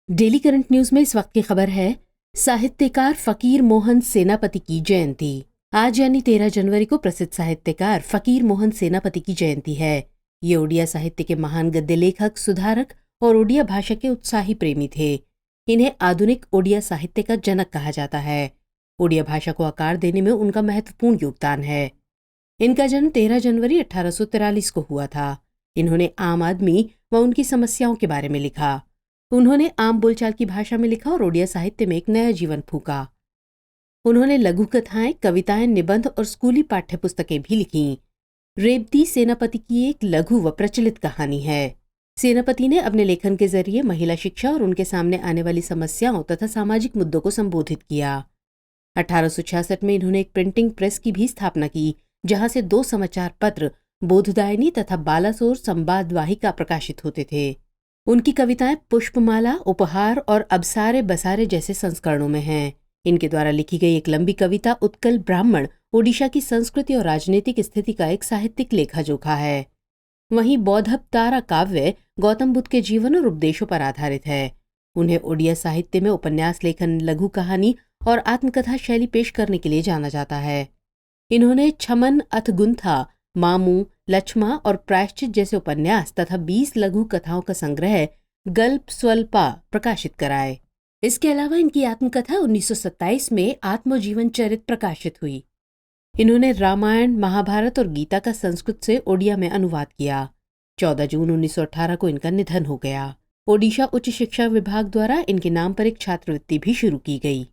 Daily current news में इस वक्त की खबर है, साहित्यकार फकीर मोहन सेनापति की जयंती। आज यानी 13 जनवरी को प्रसिद्ध साहित्यकार फकीर मोहन सेनापति की जयंती है। ये ओडिया साहित्य के महान गद्य लेखक, सुधारक और ओडिया भाषा के उत्साही प्रेमी थे। इन्हें आधुनिक ओडिया साहित्य का जनक कहा जाता है। ओडिया भाषा को आकार देने में उनका महत्वपूर्ण योगदान है। इनका जन्म 13 जनवरी 1843 को हुआ था। इन्होंने आम आदमी व उनकी समस्याओं के बारे में लिखा। उन्होंने आम बोलचाल की भाषा में लिखा और ओडिया साहित्य में एक नया जीवन फूंका। उन्होंने लघु कथाएं, कविताएं, निबंध और स्कूली पाठ्य पुस्तकें भी लिखीं। रेवती सेनापति की एक लघु व प्रचलित कहानी है। सेनापति ने अपने लेखन के जरिए महिला शिक्षा और उनके सामने आने वाली समस्याओं तथा सामाजिक मुद्दों को संबोधित किया। 1866 में इन्होंने एक प्रिंटिंग प्रेस की भी स्थापना की, जहां से 2 समाचार पत्र, बोधदायिनी तथा बालासोर संवादवाहिका प्रकाशित होते थे। उनकी कविताएं पुष्पमाला, उपहार और अबसारे बसारे जैसे संस्करणों में हैं। इनके द्वारा लिखी गई एक लंबी कविता उत्कल ब्राह्मण ओडिशा की संस्कृति और राजनीतिक स्थिति का एक साहित्यिक लेखा जोखा है। वहीं बौद्धवतारा काव्य गौतम बुद्ध के जीवन और उपदेशों पर आधारित है। उन्हें ओडिया साहित्य में उपन्यास लेखन, लघु कहानी और आत्मकथा शैली पेश करने के लिए जाना जाता है। इन्होंने छमन अथगुंथा, मामू, लक्ष्मा और प्रायश्चित जैसे उपन्यास तथा 20 लघु कथाओं का संग्रह गल्प स्वल्पा प्रकाशित कराए। इसके अलावा इनकी आत्मकथा 1927 में आत्मजीवन चरित प्रकाशित हुई। इन्होंने रामायण, महाभारत और गीता का संस्कृत से ओडिया में अनुवाद किया। 14 जून 1918 को इनका निधन हो गया। ओडिशा उच्च शिक्षा विभाग द्वारा इनके नाम पर एक छात्रवृत्ति भी शुरू की गई।